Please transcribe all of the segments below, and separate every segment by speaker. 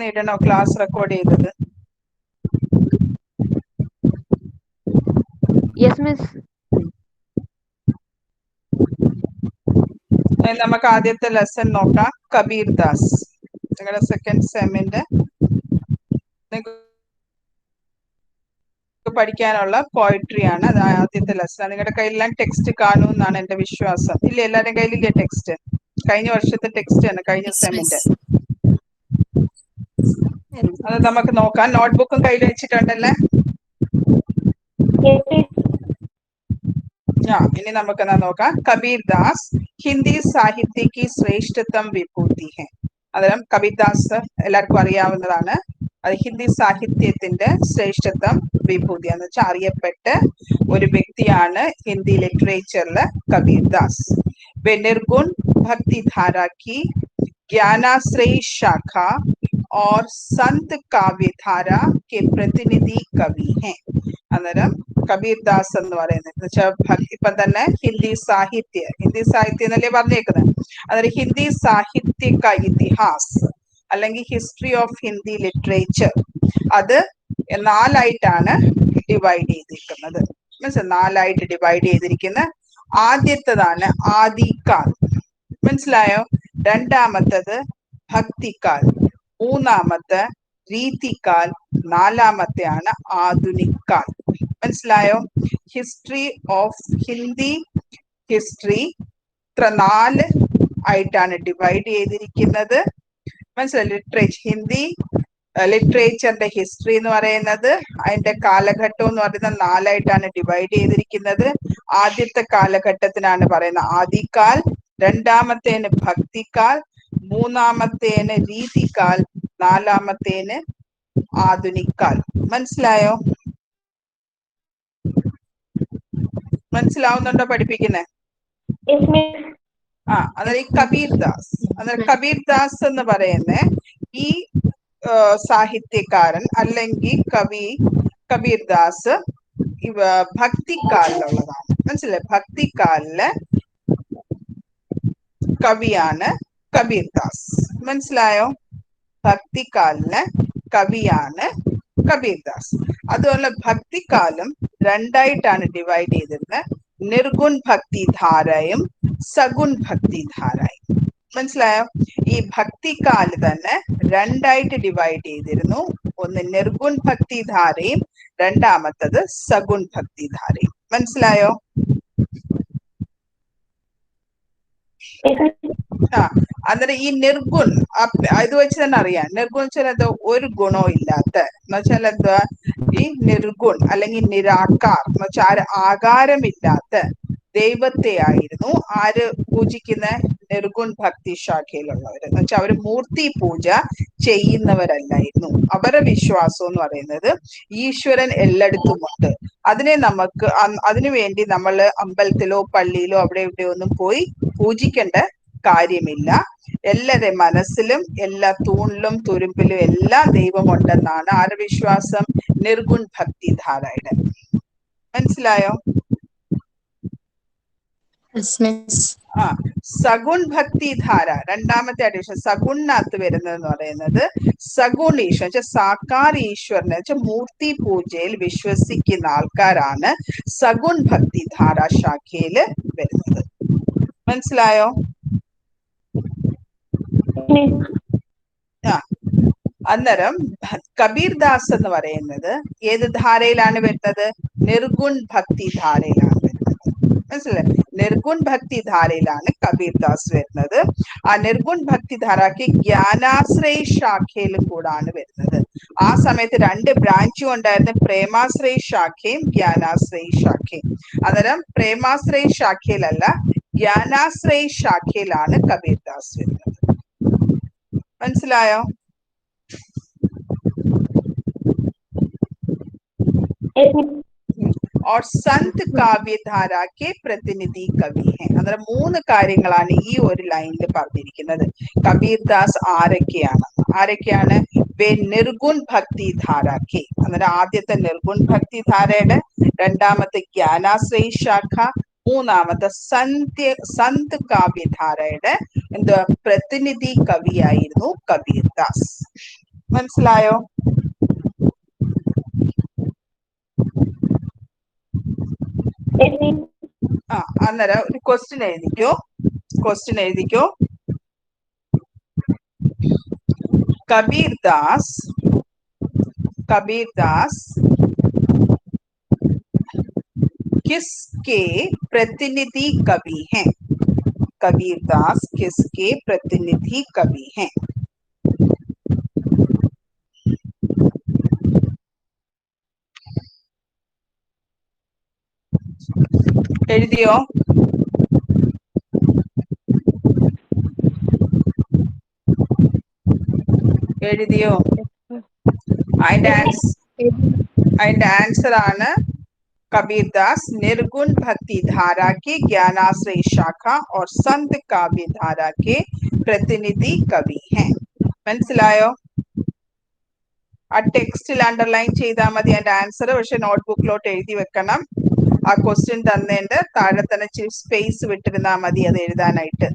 Speaker 1: ഇടണോ class record ചെയ്തത്?
Speaker 2: Yes miss.
Speaker 1: നമുക്ക് ആദ്യത്തെ ലെസൺ നോക്കാം. കബീർ ദാസ്, നിങ്ങളുടെ സെക്കൻഡ് സെമ്മിന്റെ പഠിക്കാനുള്ള പോയിട്രി ആണ്. അത് ആദ്യത്തെ ലെസൺ. നിങ്ങളുടെ കയ്യിലെല്ലാം ടെക്സ്റ്റ് കാണും എന്നാണ് എന്റെ വിശ്വാസം. ഇല്ല, എല്ലാവരുടെ കയ്യിലില്ലേ ടെക്സ്റ്റ്? കഴിഞ്ഞ വർഷത്തെ ടെക്സ്റ്റ് ആണ്, കഴിഞ്ഞ സെമ്മിന്റെ. അത് നമുക്ക് നോക്കാം. നോട്ട്ബുക്കും കയ്യിൽ വെച്ചിട്ടുണ്ടല്ലേ? ഇനി നമുക്ക് എന്നാ നോക്കാം. കബീർ ദാസ് ഹിന്ദി സാഹിത്യ की ശ്രേഷ്ഠതം വിഭൂതി है. അന്നേരം കബീർ ദാസ് എല്ലാവർക്കും അറിയാവുന്നതാണ്. അത് ഹിന്ദി സാഹിത്യത്തിന്റെ ശ്രേഷ്ഠത്വം വിഭൂതി എന്ന് വെച്ചാൽ അറിയപ്പെട്ട ഒരു വ്യക്തിയാണ് ഹിന്ദി ലിറ്ററേച്ചറില് കബീർ ദാസ്. वे निर्गुण भक्ति धारा की ज्ञानाश्रयी शाखा और संत काव्यधारा के प्रतिनिधि कवि हैं. അന്നേരം കബീർ ദാസ് എന്ന് പറയുന്നത് ഇപ്പൊ തന്നെ ഹിന്ദി സാഹിത്യം എന്നല്ലേ പറഞ്ഞേക്കുന്നത്. അന്നേരം ഹിന്ദി സാഹിത്യ ക ഇതിഹാസ് അല്ലെങ്കിൽ ഹിസ്റ്ററി ഓഫ് ഹിന്ദി ലിറ്ററേച്ചർ, അത് 4ആയിട്ടാണ് ഡിവൈഡ് ചെയ്തിരിക്കുന്നത്. മനസ്സിലായി? 4ആയിട്ട് ഡിവൈഡ് ചെയ്തിരിക്കുന്ന ആദ്യത്തേതാണ് ആദികാൽ, മനസ്സിലായോ? രണ്ടാമത്തത് ഭക്തികാൽ, മൂന്നാമത്തെ രീതികാൽ, നാലാമത്തെയാണ് ആധുനിക് കാൽ. മനസ്സിലായോ? ഹിസ്റ്ററി ഓഫ് ഹിന്ദി ഹിസ്റ്ററി ഇത്ര 4 ആയിട്ടാണ് ഡിവൈഡ് ചെയ്തിരിക്കുന്നത്. മനസ്സിലായി? ലിറ്ററേച്ചർ, ഹിന്ദി ലിറ്ററേച്ചറിന്റെ ഹിസ്റ്ററി എന്ന് പറയുന്നത് അതിന്റെ കാലഘട്ടം എന്ന് പറയുന്നത് 4ആയിട്ടാണ് ഡിവൈഡ് ചെയ്തിരിക്കുന്നത്. ആദ്യത്തെ കാലഘട്ടത്തിനാണ് പറയുന്നത് ആദികാൽ, രണ്ടാമത്തേന് ഭക്തികാൽ, മൂന്നാമത്തേന് രീതികാൽ, നാലാമത്തേന് ആധുനിക് കാൽ. മനസ്സിലായോ? മനസ്സിലാവുന്നുണ്ടോ പഠിപ്പിക്കുന്നേ? അന്നേരം ഈ കബീർ ദാസ്, കബീർ ദാസ് എന്ന് പറയുന്ന ഈ സാഹിത്യകാരൻ അല്ലെങ്കിൽ കബീർ ദാസ് ഭക്തിക്കാലിലുള്ളതാണ്. മനസ്സിലായി? ഭക്തിക്കാലില് കവിയാണ് കബീർ ദാസ്. മനസ്സിലായോ? ഭക്തിക്കാലിന് കവിയാണ് കബീർ ദാസ്. അതുപോലെ ഭക്തിക്കാലം 2ആയിട്ടാണ് ഡിവൈഡ് ചെയ്തിരുന്നത്. നിർഗുൺ ഭക്തിധാരയും സഗുൺ ഭക്തിധാരയും. മനസ്സിലായോ? ഈ ഭക്തിക്കാല് തന്നെ 2ആയിട്ട് ഡിവൈഡ് ചെയ്തിരുന്നു. ഒന്ന് നിർഗുൺ ഭക്തിധാരയും രണ്ടാമത്തത് സഗുൺ ഭക്തിധാരയും. മനസ്സിലായോ? അന്നേരം ഈ നിർഗുൺ ഇത് വെച്ച് തന്നെ അറിയാം. നിർഗുൺ വെച്ചാൽ എന്തോ ഒരു ഗുണവും ഇല്ലാത്ത എന്ന് വെച്ചാൽ എന്താ? ഈ നിർഗുൺ അല്ലെങ്കിൽ നിരാകാർ എന്ന് വെച്ചാൽ ആകാരമില്ലാത്ത ദൈവത്തെ ആയിരുന്നു ആര് പൂജിക്കുന്ന? നിർഗുൺ ഭക്തി ശാഖയിലുള്ളവർ. എന്ന് വെച്ചാൽ അവര് മൂർത്തി പൂജ ചെയ്യുന്നവരല്ലായിരുന്നു. അവരുടെ വിശ്വാസം എന്ന് പറയുന്നത് ഈശ്വരൻ എല്ലായിടത്തുമുണ്ട്. അതിനു വേണ്ടി നമ്മൾ അമ്പലത്തിലോ പള്ളിയിലോ അവിടെ ഇവിടെ ഒന്നും പോയി പൂജിക്കേണ്ട കാര്യമില്ല. എല്ലാരുടെ മനസ്സിലും എല്ലാ തൂണിലും തുരുമ്പിലും എല്ലാം ദൈവമുണ്ടെന്നാണ് ആരുടെ വിശ്വാസം? നിർഗുൺ ഭക്തിധാരയുടെ. മനസ്സിലായോ? സഗുൺ ഭക്തിധാര രണ്ടാമത്തെ അഡീഷൻ. സഗുണിനകത്ത് വരുന്നതെന്ന് പറയുന്നത് സഗുൺ ഈശ്വരൻ വെച്ചാൽ സാക്കാർ ഈശ്വരനെ വെച്ചാൽ മൂർത്തി പൂജയിൽ വിശ്വസിക്കുന്ന ആൾക്കാരാണ് സഗുൺ ഭക്തിധാര ശാഖയില് വരുന്നത്. മനസ്സിലായോ? അന്നേരം കബീർ ദാസ് എന്ന് പറയുന്നത് ഏത് ധാരയിലാണ് വരുന്നത്? നിർഗുൺ ഭക്തി ധാരയിലാണ് വരുന്നത്. മനസ്സിലായി? നിർഗുൺ ഭക്തി ധാരയിലാണ് കബീർ ദാസ് വരുന്നത്. ആ നിർഗുൺ ഭക്തി ധാരക്ക് ജ്ഞാനാശ്രയ ശാഖയിലും കൂടാണ് വരുന്നത്. ആ സമയത്ത് 2 ബ്രാഞ്ചും ഉണ്ടായിരുന്നു, പ്രേമാശ്രയ ശാഖയും ജ്ഞാനാശ്രയ ശാഖയും. അന്നേരം പ്രേമാശ്രയ ശാഖയിലല്ല, ജ്ഞാനാശ്രയ ശാഖയിലാണ് കബീർ ദാസ് വരുന്നത്. മനസ്സിലായോ? और संत काव्यधारा के प्रतिनिधि कवि हैं. അന്നേരം 3 കാര്യങ്ങളാണ് ഈ ഒരു ലൈനിൽ പറഞ്ഞിരിക്കുന്നത്. കബീർ ദാസ് ആരൊക്കെയാണ്? വേ നിർഗുൺ ഭക്തി ധാര കെ. അന്നേരം ആദ്യത്തെ നിർഗുൺ ഭക്തി ധാരയുടെ, രണ്ടാമത്തെ ജ്ഞാനാശ്രയ ശാഖ, മൂന്നാമത്തെ സന്ത് കാവ്യധാരയുടെ എന്തുവാ പ്രതിനിധി കവിയായിരുന്നു കബീർ ദാസ്. മനസ്സിലായോ? ആ അന്നേരം ഒരു ക്വസ്റ്റ്യൻ എഴുതിക്കോ. ക്വസ്റ്റ്യൻ എഴുതിക്കോ. कबीर दास किसके प्रतिनिधि कवि हैं? कबीर दास किसके प्रतिनिधि कवि हैं? എഴുതിയോ? എഴുതിയോ? അതിന്റെ ആൻസർ ആണ് कबीर दास निर्गुण भक्ति धारा के ज्ञानाश्रय शाखा और संत काव्य धारा के प्रतिनिधि कवि हैं. മനസ്സിലായോ? ആ ടെക്സ്റ്റിൽ അണ്ടർലൈൻ ചെയ്താൽ മതി അതിന്റെ ആൻസർ. പക്ഷെ നോട്ട്ബുക്കിലോട്ട് എഴുതി വെക്കണം. ആ ക്വസ്റ്റ്യൻ തന്നതിന്റെ താഴെ തന്നെ സ്പേസ് വിട്ടിരുന്നാൽ മതി അത് എഴുതാനായിട്ട്.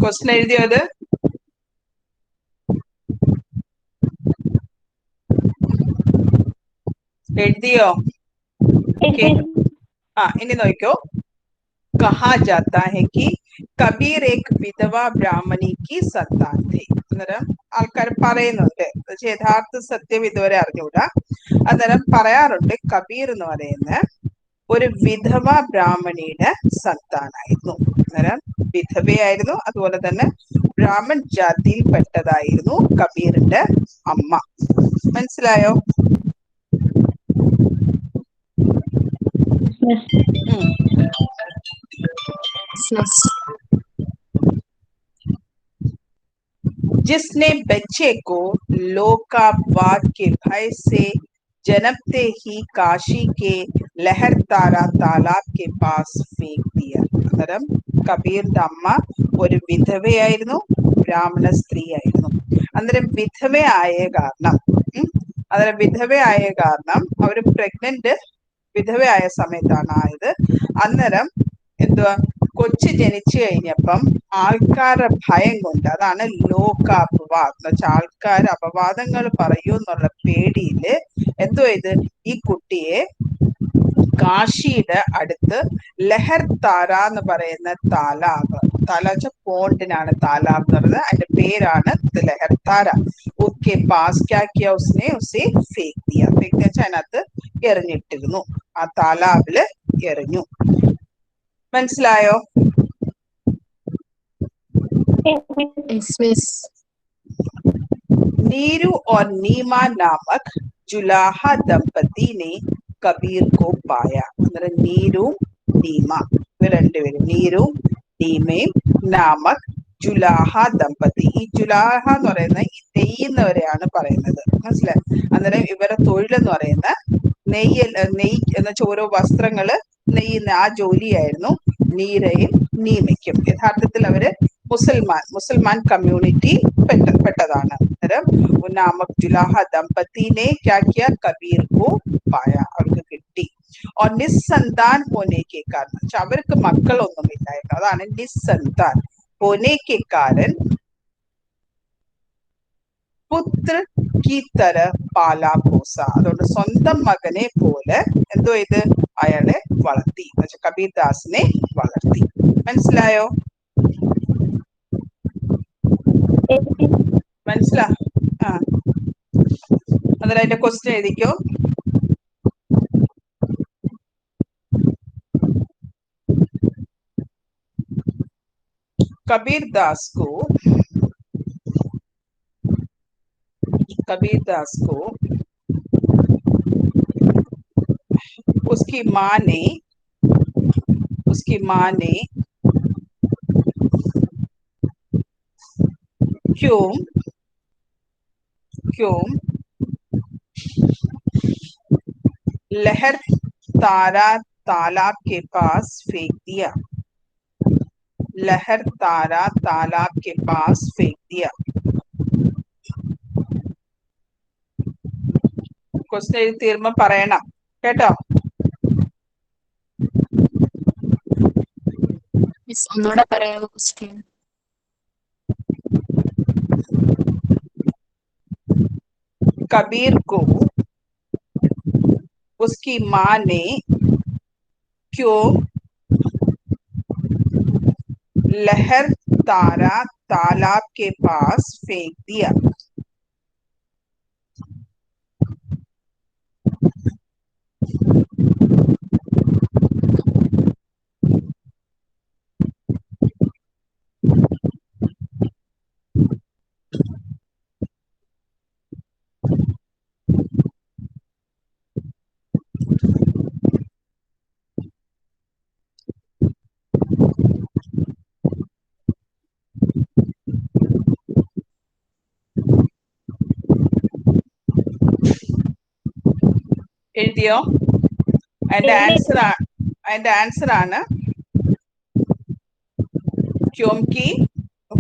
Speaker 1: ക്വസ്റ്റ്യൻ എഴുതിയോ? അത് എഴുതിയോ? ഇനി നോക്കിക്കോ. कहा जाता है कि कबीर एक विधवा ब्राह्मणी की संतान थे. അന്നേരം ആൾക്കാർ പറയുന്നുണ്ട്, പക്ഷെ യഥാർത്ഥ സത്യം ഇതുവരെ അറിഞ്ഞൂടാ. അന്നേരം പറയാറുണ്ട് കബീർ എന്ന് പറയുന്ന ഒരു വിധവ ബ്രാഹ്മണിയുടെ സന്താനായിരുന്നു. അന്നേരം വിധവയായിരുന്നു, അതുപോലെ തന്നെ ബ്രാഹ്മൺ ജാതിയിൽ പെട്ടതായിരുന്നു കബീറിന്റെ അമ്മ. മനസ്സിലായോ? जिसने बच्चे को लोकापवाद के भय से जन्मते ही काशी के लहरतारा तालाब के पास फेंक दिया. അന്നേരം കബീറിന്റെ അമ്മ ഒരു വിധവയായിരുന്നു, ബ്രാഹ്മണ സ്ത്രീ ആയിരുന്നു. അന്നേരം വിധവയായ കാരണം അവര് പ്രഗ്നന്റ് വിധവയായ സമയത്താണ് ആയത്. അന്നേരം എന്തുവാ, കൊച്ചു ജനിച്ചു കഴിഞ്ഞപ്പം ആൾക്കാരുടെ ഭയം കൊണ്ട്, അതാണ് ലോകാപവാദം എന്ന് വെച്ചാൽ ആൾക്കാർ അപവാദങ്ങൾ പറയൂ എന്നുള്ള പേടിയില് എന്തോ ഇത് ഈ കുട്ടിയെ കാശിയുടെ അടുത്ത് ലഹർ താര എന്ന് പറയുന്ന താലാബ്, താലാച്ച പോണ്ടിനാണ് താലാബ് എന്ന് പറയുന്നത്, അതിന്റെ പേരാണ് ലഹർ താര. ഉസ്കെ പാസ് ക്യാ കിയ ഉസ്നെ ഉസേ ഫേക് ദിയ. ഫേക് ദിയ വെച്ചാൽ അതിനകത്ത് എറിഞ്ഞിട്ടിരുന്നു, ആ താലാബില് എറിഞ്ഞു. മനസ്സിലായോ? नीरू और नीमा नामक जुलाहा दंपति ने कबीर को पाया. नीरू नीमा ഇവർ രണ്ടുപേരും, നീരും നീമയും നാമക് ജുലാഹ ദമ്പതി. ഈ ജുലാഹ എന്ന് പറയുന്ന ഈ നെയ്യുന്നവരെയാണ് പറയുന്നത്. മനസ്സിലായി? അന്നേരം ഇവരുടെ തൊഴിലെന്ന് പറയുന്ന നെയ്യ് എന്ന് വെച്ചാൽ ഓരോ വസ്ത്രങ്ങള് നെയ്യുന്ന ആ ജോലിയായിരുന്നു നീരയും നീമയ്ക്കും. യഥാർത്ഥത്തിൽ അവര് മുസൽമാൻ കമ്മ്യൂണിറ്റി പെട്ടതാണ്. അന്നേരം നാമക് ജുലാഹ ദമ്പതിനെ ക്യാ കിയ കബീർ കോ പായ, അവർക്ക് കിട്ടി. और निस्संतान होने के कारण, അവർക്ക് മക്കളൊന്നുമില്ലായിരുന്നു, അതാണ് നിസ്സന്താൻ. होने के कारण പുത്ര की तरह पाला पोसा, അതുകൊണ്ട് സ്വന്തം മകനെ പോലെ എന്തോ ഇത് അയാളെ വളർത്തി, കബീർ ദാസിനെ വളർത്തി. മനസ്സിലായോ? മനസ്സിലാ? അന്നേരം അതിന്റെ ക്വസ്റ്റ്യൻ എഴുതിക്കോ. कबीर दास को उसकी माँ ने क्यों क्यों लहर तारा तालाब के पास फेंक दिया। लहर तारा तालाब के पास फेंक दिया। ക്വസ്റ്റ്യൻ എഴുതി തീർന്ന് പറയണം കേട്ടോ.
Speaker 2: മിസ് ഒന്നുകൂടെ പറയാമോ ക്വസ്റ്റ്യൻ?
Speaker 1: कबीर को उसकी माँ ने क्यों लहर तारा तालाब के पास फेंक दिया. എഴുതിയോ? അതിന്റെ ആൻസർ ആണ് क्योंकि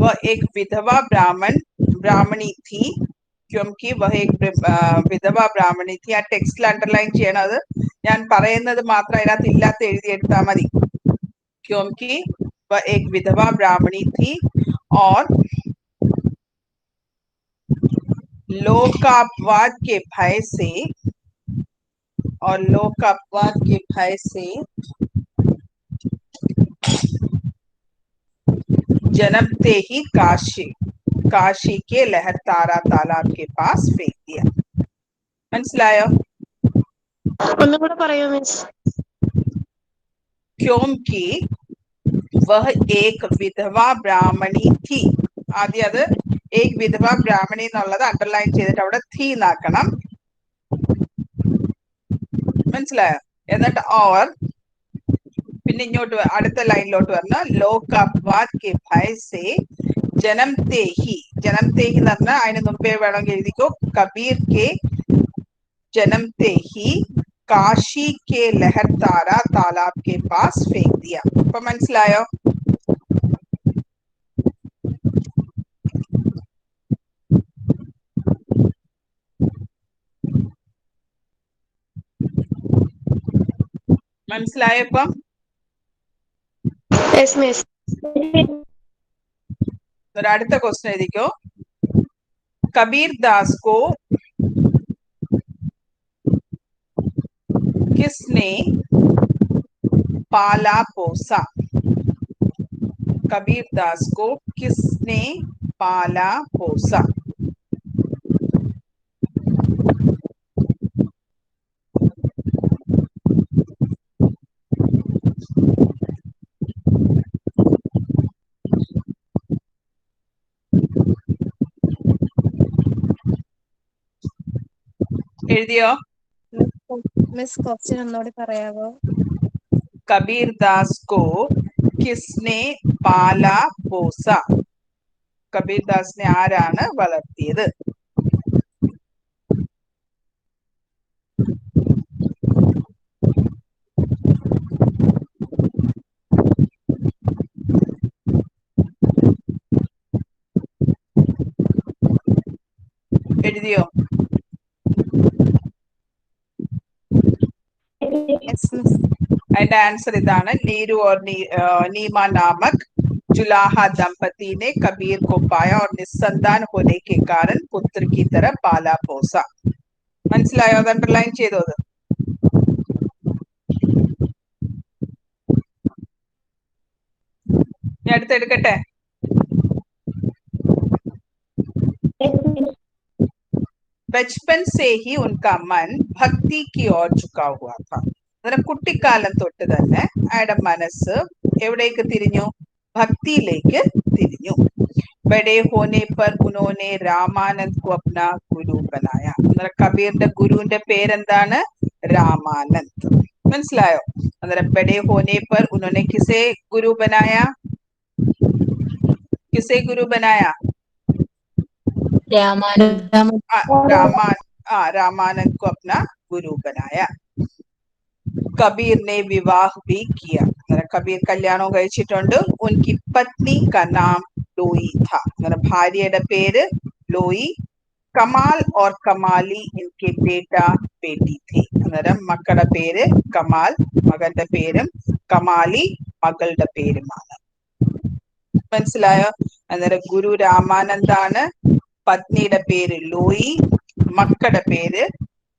Speaker 1: वह एक विधवा ब्राह्मणी थी. क्योंकि वह एक വിധവാ ബ്രാഹ്മണി थी. ആ ടെക്സ്റ്റിൽ അണ്ടർലൈൻ ചെയ്യണം. അത് ഞാൻ പറയുന്നത് മാത്രം അതിനകത്ത് ഇല്ലാത്ത എഴുതിയെടുത്താൽ മതി. क्योंकि वह एक विधवा ब्राह्मणी थी और लोकापवाद के भय से जन्मते ही काशी के लहर तारा तालाब के पास फेंक दिया. മനസ്സിലായോ?
Speaker 2: ഒന്നുകൂടെ പറയോ മിസ്?
Speaker 1: क्योंकि वह एक विधवा ब्राह्मणी थी. ആദ്യം അത് ഏക് വിധവ ബ്രാഹ്മണി എന്നുള്ളത് അണ്ടർലൈൻ ചെയ്തിട്ട് അവിടെ തീ എന്നാക്കണം. മനസ്സിലായോ? എന്നിട്ട് ഓർ പിന്നെ ഇങ്ങോട്ട് അടുത്ത ലൈനിലോട്ട് വരണം. ലോക് അപ്വാദ് കെ ഭയ സേ ജനംതേ ഹി എന്ന് പറഞ്ഞാൽ അതിന് മുമ്പേ വേണമെങ്കിൽ എഴുതിക്കോ. കബീർ കെ ജനംതേ ഹി കാശി കെ ലഹർ താര താലാബ് കെ പാസ് ഫേങ്ക് ദിയ. അപ്പൊ മനസ്സിലായോ? മനസ്സിലായോ ഇപ്പം? അടുത്ത ക്വസ്റ്റ്യൻ എഴുതിക്കോ. कबीर दास को किसने पाला पोसा. कबीर दास को किसने पाला पोसा. എഴുതിയോ?
Speaker 2: മിസ് ക്വസ്റ്റ്യൻ ഒന്നുകൂടി പറയാമോ?
Speaker 1: कबीर दास को किसने पाला पोसा. കബീർ ദാസിനെ ആരാണ് വളർത്തിയത്? എഴുതിയോ? അതിന്റെ ആൻസർ ഇതാണ്. नीरू और नीमा नामक जुलाहा दंपति ने कबीर को पाया और निस्संतान होने के कारण पुत्र की तरह पाला पोसा. മനസ്സിലായോ? അത് അണ്ടർലൈൻ ചെയ്തോ? അത് ഞാൻ അടുത്തെടുക്കട്ടെ? बचपन से ही उनका मन भक्ति की ओर झुका हुआ था. കുട്ടിക്കാലം തൊട്ട് തന്നെ അയാളുടെ മനസ്സ് എവിടേക്ക് തിരിഞ്ഞു? ഭക്തിയിലേക്ക് തിരിഞ്ഞു. बड़े होने पर उन्होंने रामानंद को अपना गुरु बनाया. കബീറിന്റെ ഗുരുവിന്റെ പേരെന്താണ്? രാമാനന്ദ്. മനസ്സിലായോ? अगर बड़े होने पर उन्होंने किसे गुरु बनाया? किसे गुरु बनाया?
Speaker 2: രാമാനന്ദ
Speaker 1: रामान रामानंद को अपना गुरु बनाया. कबीर ने विवाह भी किया. അങ്ങനെ കബീർ കല്യാണം കഴിച്ചിട്ടുണ്ട്. उनकी पत्नी का नाम लोई था. അങ്ങനെ ഭാര്യയുടെ പേര് ലോയി. കമാൽ और കമാലി इनके बेटा बेटी थे. അന്നേരം മക്കളുടെ പേര് കമാൽ, മകന്റെ പേരും കമാലി, മകളുടെ പേരുമാണ്. മനസ്സിലായോ? അന്നേരം ഗുരു രാമാനന്ദാണ്, പത്നിയുടെ പേര് ലോയി, മക്കളുടെ പേര്,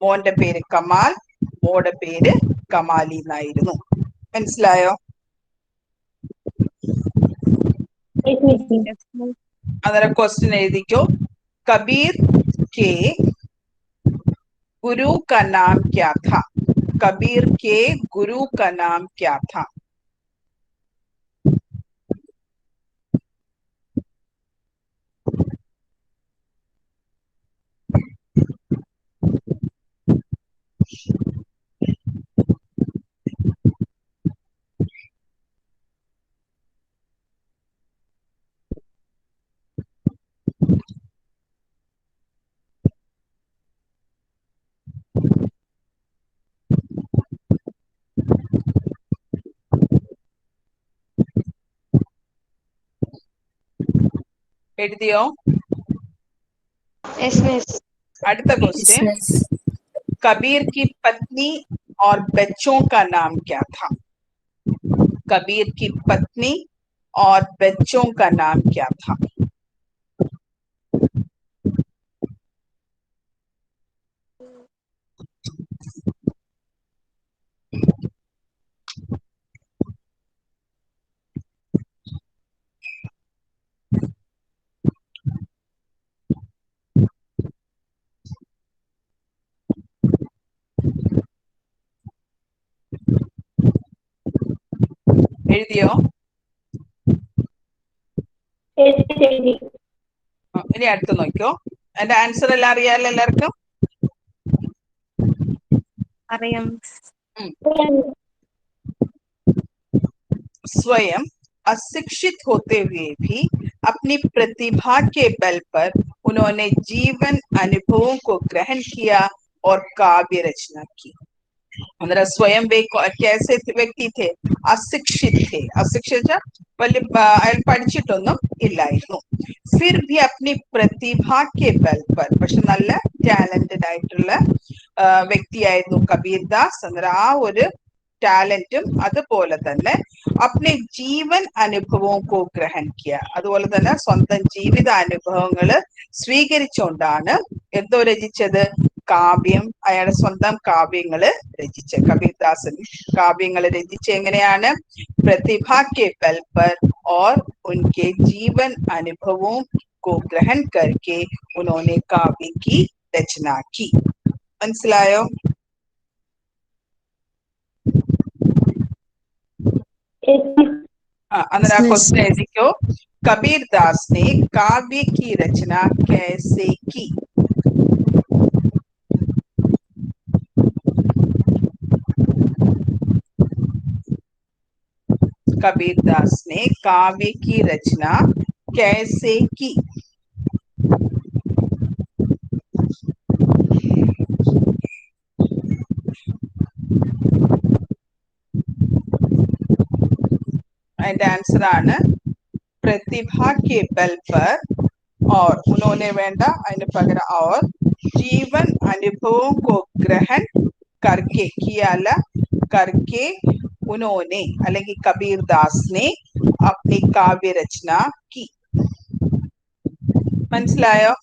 Speaker 1: മോന്റെ പേര് കമാൽ, മോടെ പേര് കമാലി എന്നായിരുന്നു. മനസ്സിലായോ? अगर क्वेश्चन एഴുതിക്കോ. कबीर के गुरु का नाम क्या था? कबीर के गुरु का नाम क्या था? എഴുതിയോ? അടുത്ത क्वेश्चन. कबीर की पत्नी और बच्चों का नाम क्या था? कबीर की पत्नी और बच्चों का नाम क्या था? എഴുതിയോ? ഇനി അടുത്ത് നോക്കിയോ. എന്റെ ആൻസർ എല്ലാം അറിയാലോ എല്ലാവർക്കും?
Speaker 2: അറിയാം.
Speaker 1: स्वयं अशिक्षित होते हुए भी अपनी प्रतिभा के बल पर उन्होंने जीवन अनुभवों को ग्रहण किया और काव्य रचना की. मतलब स्वयं वे कैसे व्यक्ति थे? अशिक्षित थे. अशिक्षित അയാൾ പഠിച്ചിട്ടൊന്നും ഇല്ലായിരുന്നു. फिर भी अपनी प्रतिभा के बल पर, പക്ഷെ നല്ല ടാലന്റഡ് ആയിട്ടുള്ള വ്യക്തിയായിരുന്നു കബീർദാസ്. അന്നേരം ആ ഒരു ടാലന്റും അതുപോലെ തന്നെ अपने ജീവൻ അനുഭവവും കോ ഗ്രഹൺ കിയ, അതുപോലെ തന്നെ സ്വന്തം ജീവിത അനുഭവങ്ങള് സ്വീകരിച്ചുകൊണ്ടാണ് എന്തോ രചിച്ചത്? കാവ്യം. അയാളുടെ സ്വന്തം കാവ്യങ്ങള് രചിച്ച കബീർദാസൻ കാവ്യങ്ങൾ രചിച്ച എങ്ങനെയാണ്? പ്രതിഭ के बल पर और उनके जीवन अनुभवों को ग्रहण करके उन्होंने काव्य की रचना की. മനസ്സിലായോ? अगर क्वेश्चन एഴുതിക്കോ. कबीरदास ने काव्य की रचना कैसे की? कबीरदास ने काव्य की रचना कैसे की? അതിന്റെ ആൻസർ ആണ് प्रतिभा के बल पर और उन्होंने വേണ്ട അതിന് പകരം और जीवन अनुभवों को ग्रहण करके किया അല്ല करके उन्होंने അല്ലെങ്കിൽ कबीरदास ने अपनी काव्य रचना की. മനസ്സിലായോ?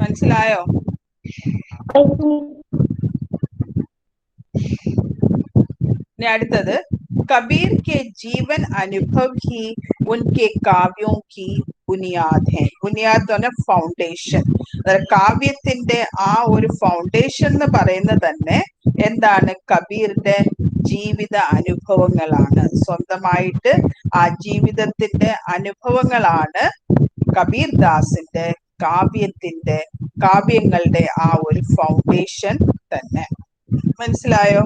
Speaker 1: മനസ്സിലായോ? ഇനി അടുത്തത്. कबीर के जीवन अनुभव ही उनके काव्यों की ബുനിയാദ് है. ബുനിയാദ് എന്ന് പറഞ്ഞാൽ ഫൗണ്ടേഷൻ. കാവ്യത്തിന്റെ ആ ഒരു ഫൗണ്ടേഷൻ എന്ന് പറയുന്നത് തന്നെ എന്താണ്? കബീറിന്റെ ജീവിത അനുഭവങ്ങളാണ്. സ്വന്തമായിട്ട് ആ ജീവിതത്തിന്റെ അനുഭവങ്ങളാണ് കബീർദാസിന്റെ കാവ്യങ്ങളുടെ ആ ഒരു ഫൗണ്ടേഷൻ തന്നെ. മനസ്സിലായോ?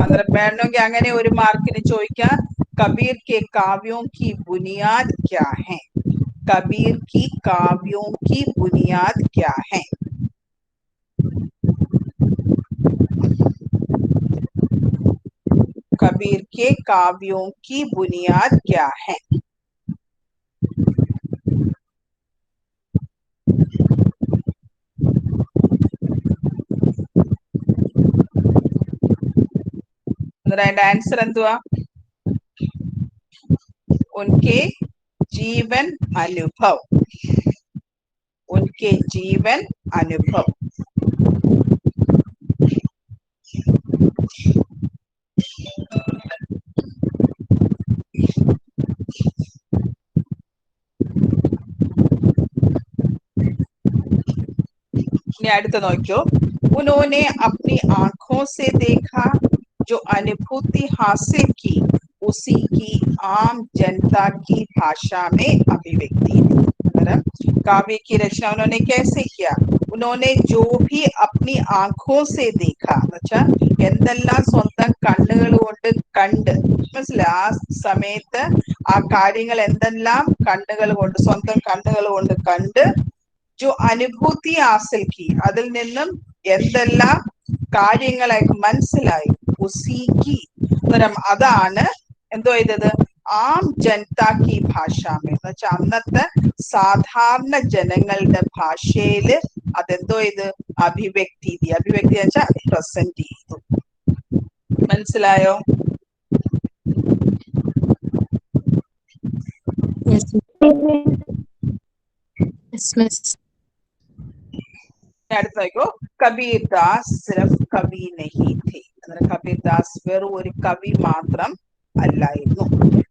Speaker 1: അന്നേരം വേണമെങ്കിൽ അങ്ങനെ ഒരു മാർക്കിന് ചോദിക്കാം, കബീർ के काव्यों की बुनियाद क्या है? कबीर की काव्यों की बुनियाद क्या है? कबीर के काव्यों की बुनियाद क्या है? അതിന്റെ ആൻസർ എന്തുവാ? उनके जीवन अनुभव, उनके जीवन अनुभव. അടുത്ത നോക്കിയോ, उन्होंने अपनी आंखों से देखा, जो अनुभूति हासिल की, उसी की आम जनता की भाषा में अभिव्यक्ति दी. काव्य की रचना उन्होंने कैसे किया? उन्होंने जो भी अपनी आंखों से देखा, अच्छा എന്തെല്ലാം സ്വന്തം കണ്ണുകൾ കൊണ്ട് കണ്ട്, മനസ്സിലായി? ആ സമയത്ത് ആ കാര്യങ്ങൾ എന്തെല്ലാം കണ്ണുകൾ കൊണ്ട്, സ്വന്തം കണ്ണുകൾ കൊണ്ട് കണ്ട്, जो അനുഭൂതി ഹാസിൽ की, അതിൽ നിന്നും എന്തെല്ലാം കാര്യങ്ങളെ മനസ്സിലായി, ഉസീക്കി, അതാണ് എന്തോ ചെയ്തത്? ആം ജനതാ കി ഭാഷാമേ, എന്ന് വെച്ചാൽ അന്നത്തെ സാധാരണ ജനങ്ങളുടെ ഭാഷയില് അതെന്തോ ഇത് അഭിവ്യക്തി എന്ന് വെച്ചാൽ പ്രസന്റ് ചെയ്തു. മനസ്സിലായോ? അടുത്ത നോക്കോ, കബീർദാസ് സിർഫ് കവി നഹീ थे. കബീർദാസ് വെറും ഒരു കവി മാത്രം അല്ലായിരുന്നു.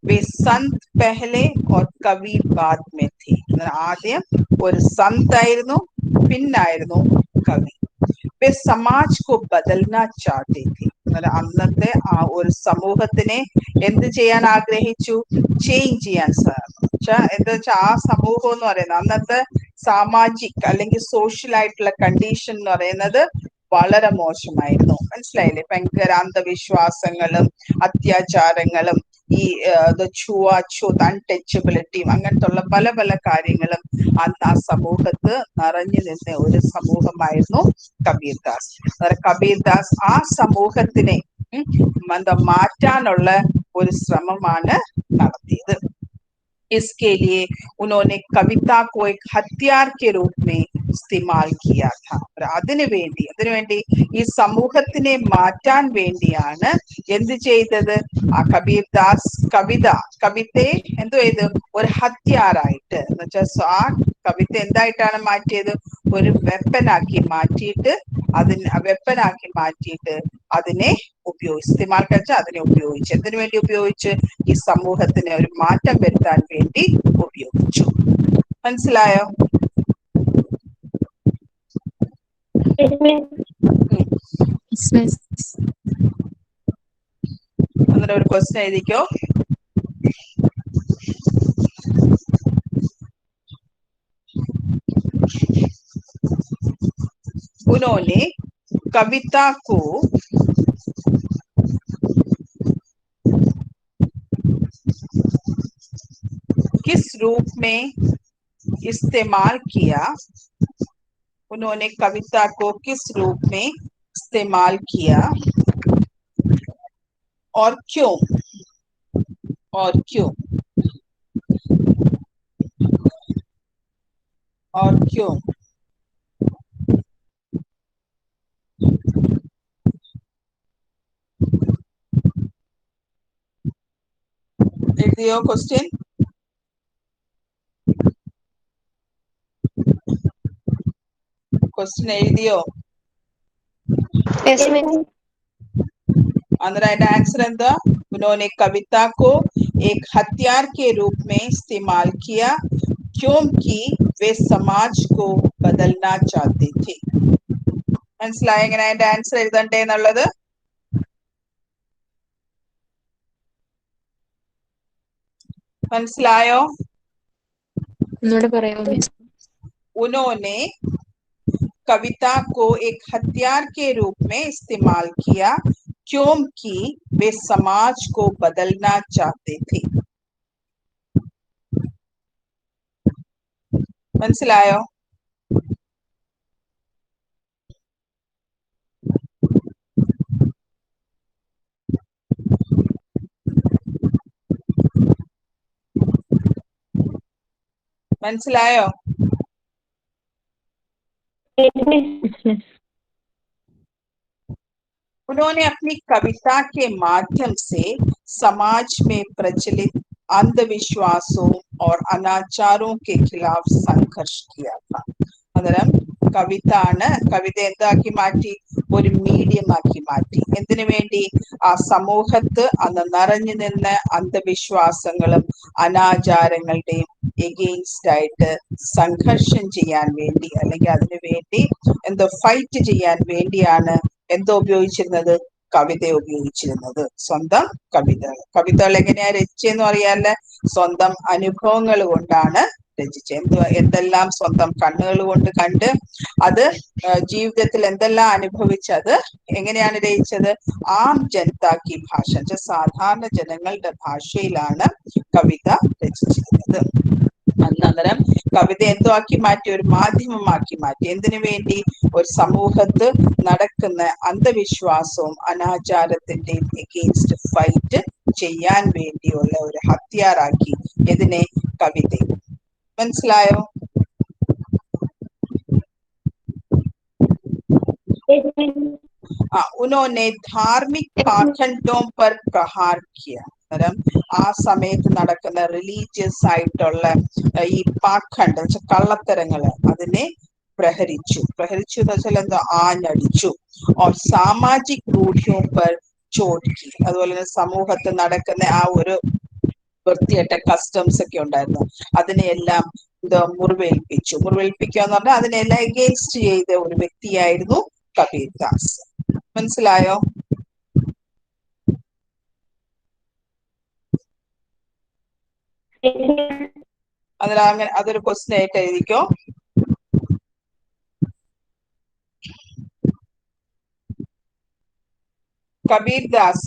Speaker 1: വേ സന്ത് പെഹലെ और കവി ബാദ് में थे. ആദ്യം ഒരു സന്ത് ആയിരുന്നു, പിന്നായിരുന്നു കവി. വേ സമാജ് को बदलना चाहते थे. അന്നത്തെ ആ ഒരു സമൂഹത്തിനെ എന്ത് ചെയ്യാൻ ആഗ്രഹിച്ചു? ചേഞ്ച് ചെയ്യാൻ സാധിച്ചു. എന്താ വെച്ചാൽ ആ സമൂഹം എന്ന് പറയുന്നത്, അന്നത്തെ സാമാജിക് അല്ലെങ്കിൽ സോഷ്യൽ ആയിട്ടുള്ള കണ്ടീഷൻ എന്ന് പറയുന്നത് വളരെ മോശമായിരുന്നു. മനസ്സിലായില്ലേ? ഭയങ്കര അന്ധവിശ്വാസങ്ങളും അത്യാചാരങ്ങളും ഈ ഛുവാഛൂത്, അൺടച്ചബിലിറ്റിയും അങ്ങനത്തെ ഉള്ള പല പല കാര്യങ്ങളും അന്ന് ആ സമൂഹത്ത് നിറഞ്ഞു നിന്ന ഒരു സമൂഹമായിരുന്നു കബീർദാസ്. കബീർദാസ് ആ സമൂഹത്തിനെ എന്താ മാറ്റാനുള്ള ഒരു ശ്രമമാണ് നടത്തിയത്. इसके लिए उन्होंने कविता को एक हथियार के रूप में इस्तेमाल किया था. അതിനു വേണ്ടി ഈ സമൂഹത്തിനെ മാറ്റാൻ വേണ്ടിയാണ് എന്ത് ചെയ്തത്? ആ കബീർദാസ് കവിതയെ എന്തോ ചെയ്ത്? ഒരു ഹത്യാറായിട്ട്, എന്ന് വെച്ചാൽ ആ കവിത എന്തായിട്ടാണ് മാറ്റിയത്? ഒരു വെപ്പനാക്കി മാറ്റിയിട്ട്, അതിനെ ഉപയോഗിച്ച്, അതിനെ ഉപയോഗിച്ച് എന്തിനു വേണ്ടി ഉപയോഗിച്ച്? ഈ സമൂഹത്തിന് ഒരു മാറ്റം വരുത്താൻ വേണ്ടി ഉപയോഗിച്ചു. മനസ്സിലായോ? അങ്ങനെ ഒരു ക്വസ്റ്റ്യൻ എഴുതിക്കോ. उन्होंने कविता को किस रूप में इस्तेमाल किया? उन्होंने कविता को किस रूप में इस्तेमाल किया और क्यों? और क्यों? और क्यों? എഴുതിയോ ക്വസ്റ്റ്യൻ? क्वेश्चन എഴുതിയോ? अंदर आंसर എന്താ? उन्होंने कविता को एक हथियार के रूप में इस्तेमाल किया क्योंकि वे समाज को बदलना चाहते थे. മനസ്സിലായോ എങ്ങനെ അതിന്റെ ആൻസർ എഴുതണ്ടേ എന്നുള്ളത്? മനസ്സിലായോ?
Speaker 2: ഒന്നുകൂടെ പറയാമോ മിസ്?
Speaker 1: उन्होंने कविता को एक हथियार के रूप में इस्तेमाल किया क्योंकि वे समाज को बदलना चाहते थे. മനസ്സിലായോ? മനസ്സിലായോ? उन्होंने अपनी कविता के माध्यम से समाज में प्रचलित अंधविश्वासों और अनाचारों के खिलाफ संघर्ष किया था. അന്നേരം കവിത എന്താക്കി മാറ്റി? ഒരു മീഡിയമാക്കി മാറ്റി. എന്തിനു വേണ്ടി? ആ സമൂഹത്ത് അന്ന് നിറഞ്ഞു നിന്ന് അന്ധവിശ്വാസങ്ങളും അനാചാരങ്ങളുടെയും എഗെയിൻസ്റ്റ് ആയിട്ട് സംഘർഷം ചെയ്യാൻ വേണ്ടി, അല്ലെങ്കിൽ അതിനു വേണ്ടി എന്തോ ഫൈറ്റ് ചെയ്യാൻ വേണ്ടിയാണ് എന്തോ ഉപയോഗിച്ചിരുന്നത്? കവിത ഉപയോഗിച്ചിരുന്നത്. സ്വന്തം കവിതകൾ എങ്ങനെയാ രചിച്ചെന്ന് അറിയാല്ലേ? സ്വന്തം അനുഭവങ്ങൾ കൊണ്ടാണ് രചിച്ചത്. എന്തെല്ലാം സ്വന്തം കണ്ണുകൾ കൊണ്ട് കണ്ട് അത് ജീവിതത്തിൽ എന്തെല്ലാം അനുഭവിച്ചത് എങ്ങനെയാണ് രചിച്ചത്? ആം ജനതാക്കി ഭാഷ, സാധാരണ ജനങ്ങളുടെ ഭാഷയിലാണ് കവിത രചിച്ചിരുന്നത്. അന്നേരം കവിത എന്തോ ആക്കി മാറ്റി? ഒരു മാധ്യമമാക്കി മാറ്റി. എന്തിനു വേണ്ടി? ഒരു സമൂഹത്ത് നടക്കുന്ന അന്ധവിശ്വാസവും അനാചാരത്തിന്റെയും എഗെയിൻസ്റ്റ് ഫൈറ്റ് ചെയ്യാൻ വേണ്ടിയുള്ള ഒരു ഹത്യാറാക്കി. ഇതിനെ? കവിത. മനസ്സിലായോ? उन्होंने धार्मिक पाखंडों पर प्रहार किया. ആ സമയത്ത് നടക്കുന്ന റിലീജിയസ് ആയിട്ടുള്ള ഈ പാഖണ്ഡ് കള്ളത്തരങ്ങള് അതിനെ പ്രഹരിച്ചു എന്ന് വെച്ചാൽ എന്തോ? ആഞ്ഞടിച്ചു. और सामाजिक रूढ़ियों पर चोट की. അതുപോലെ തന്നെ സമൂഹത്ത് നടക്കുന്ന ആ ഒരു വൃത്തികെട്ട കസ്റ്റംസ് ഒക്കെ ഉണ്ടായിരുന്നു, അതിനെയെല്ലാം എന്തോ മുറിവേൽപ്പിക്കുക എന്ന് പറഞ്ഞാൽ അതിനെല്ലാം എഗെയിൻസ്റ്റ് ചെയ്ത ഒരു വ്യക്തിയായിരുന്നു കബീർദാസ്. മനസ്സിലായോ? അങ്ങനെ അതൊരു ക്വസ്റ്റ്യൻ ആയിട്ട് എഴുതിക്കോ. कबीरदास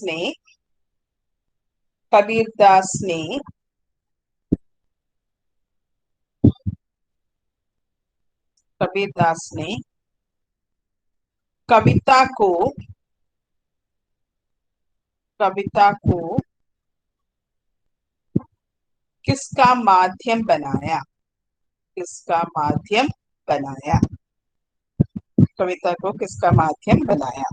Speaker 1: ने कविता को किसका माध्यम बनाया? कविता को किसका माध्यम बनाया?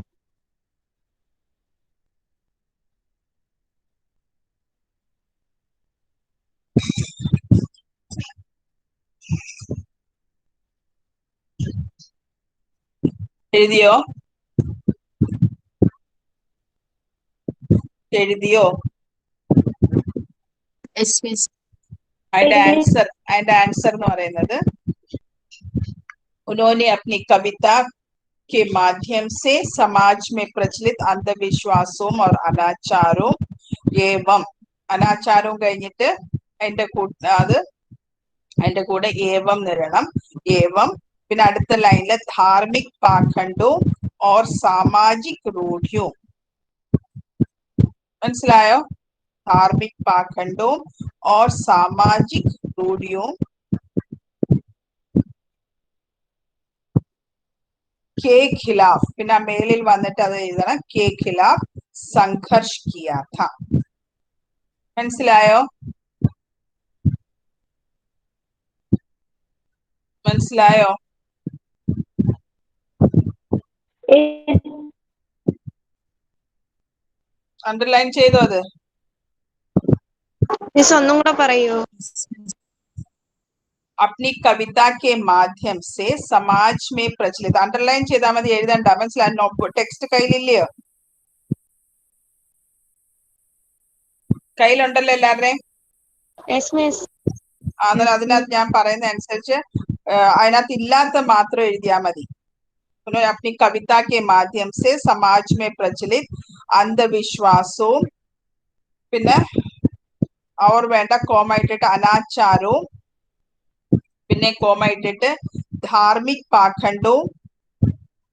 Speaker 1: എഴുതിയോ? അതിന്റെ ആൻസർ എന്ന് പറയുന്നത് उन्होंने अपनी कविता के माध्यम से समाज में प्रचलित अंधविश्वासों और अनाचारों കഴിഞ്ഞിട്ട് അതിന്റെ കൂടെ ഏവം നിരണം. ഏവം പിന്നെ അടുത്ത ലൈനില് ധാർമ്മിക് പാഖണ്ഡോ और सामाजिक रूढ़ियों. മനസ്സിലായോ? धार्मिक पाखंडों और सामाजिक रूढ़ियों के खिलाफ. പിന്നെ മേലിൽ വന്നിട്ട് അത് എഴുതണം. के खिलाफ संघर्ष किया था. മനസ്സിലായോ? അണ്ടർലൈൻ ചെയ്തോ? അത്
Speaker 2: ഒന്നും കൂടെ പറയോ?
Speaker 1: अपनी कविता के माध्यम से समाज में प्रचलित. अंडरलाइन ചെയ്താൽ മതി, എഴുതണ്ട. മനസ്സിലായോ? ടെക്സ്റ്റ് കയ്യിലില്ലയോ? കയ്യിലുണ്ടല്ലോ എല്ലാവരുടെയും? അന്നേരം അതിനകത്ത് ഞാൻ പറയുന്ന അനുസരിച്ച് അതിനകത്ത് ഇല്ലാത്ത മാത്രം എഴുതിയാൽ മതി. अपनी कविता के माध्यम से समाज में प्रचलित अंधविश्वासों പിന്നെ അവർ വേണ്ട കോമ ഇട്ടിട്ട് അനാചാരവും പിന്നെ കോമ ഇട്ടിട്ട് ധാർമ്മിക് പാഖണ്ഡവും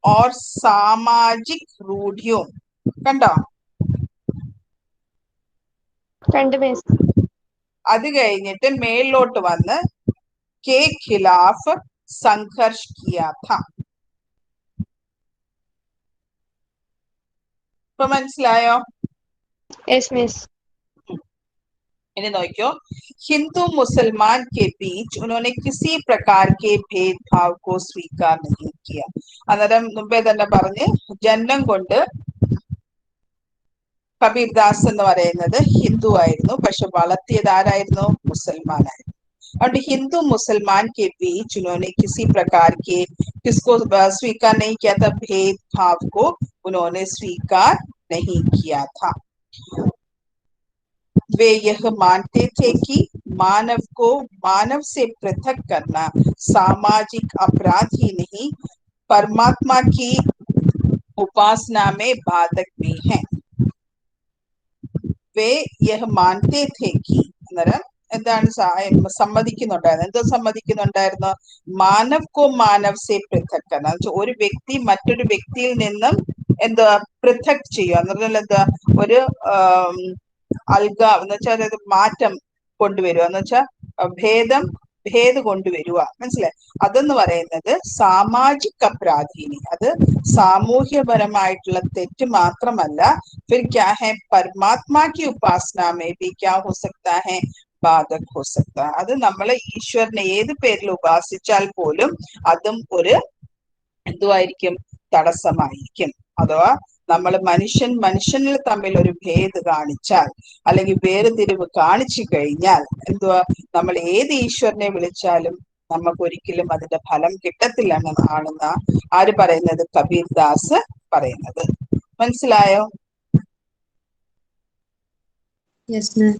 Speaker 1: ഓർ സാമാജിക് റൂഢിയും. കണ്ടോ?
Speaker 2: രണ്ട് മിസ്.
Speaker 1: അത് കഴിഞ്ഞിട്ട് മേളിലോട്ട് വന്ന് കെ ഖിലാഫ് സംഘർഷ് കിയാ ഥ. ഇപ്പൊ മനസ്സിലായോ?
Speaker 2: Yes miss.
Speaker 1: इन्हें देखो, हिंदू मुसलमान के बीच उन्होंने किसी प्रकार के भेदभाव को स्वीकार नहीं किया. അന്നേരം മുമ്പേ തന്നെ പറഞ്ഞ് ജന്മം കൊണ്ട് കബീർദാസ് എന്ന് പറയുന്നത് ഹിന്ദു ആയിരുന്നു, പക്ഷെ വളർത്തിയത് ആരായിരുന്നു? മുസൽമാനായിരുന്നു. അതുകൊണ്ട് हिंदू मुसलमान के बीच उन्होंने किसी प्रकार के किसको स्वीकार नहीं किया था? भेदभाव को उन्होंने स्वीकार नहीं किया था. वे यह मानते थे कि मानव को मानव से पृथक करना सामाजिक अपराध ही नहीं, परमात्मा की उपासना में बाधक भी है. वे यह मानते थे कि അന്നേരം എന്താണ് സമ്മതിക്കുന്നുണ്ടായിരുന്നു? എന്തോ സമ്മതിക്കുന്നുണ്ടായിരുന്നു? മാനവ് കോ മാനവ് സെ പൃഥക് കർണ, ഒരു വ്യക്തി മറ്റൊരു വ്യക്തിയിൽ നിന്നും എന്താ പൃഥക് ചെയ്യുക എന്ന് പറഞ്ഞാൽ എന്താ? ഒരു അൽഗ എന്ന് വെച്ചാൽ അതായത് മാറ്റം കൊണ്ടുവരിക എന്ന് വെച്ചാൽ ഭേദ കൊണ്ടുവരിക. മനസ്സിലായി? അതെന്ന് പറയുന്നത് സാമാജിക് അപരാധീനി, അത് സാമൂഹ്യപരമായിട്ടുള്ള തെറ്റ് മാത്രമല്ല, फिर क्या है? परमात्मा की उपासना में भी क्या हो सकता है? ബാധക് ഹോ സക്താ. അത് നമ്മൾ ഈശ്വരനെ ഏത് പേരിൽ ഉപാസിച്ചാൽ പോലും അതും ഒരു എന്തുമായിരിക്കും? തടസ്സമായിരിക്കും. അഥവാ നമ്മൾ മനുഷ്യനിൽ തമ്മിൽ ഒരു ഭേദ കാണിച്ചാൽ അല്ലെങ്കിൽ വേർതിരിവ് കാണിച്ചു കഴിഞ്ഞാൽ എന്തുവാ? നമ്മൾ ഏത് ഈശ്വരനെ വിളിച്ചാലും നമുക്ക് ഒരിക്കലും അതിന്റെ ഫലം കിട്ടത്തില്ല ആണെന്ന ആര് പറയുന്നത്? കബീർദാസ് പറയുന്നത്. മനസ്സിലായോ?
Speaker 2: Yes ma'am.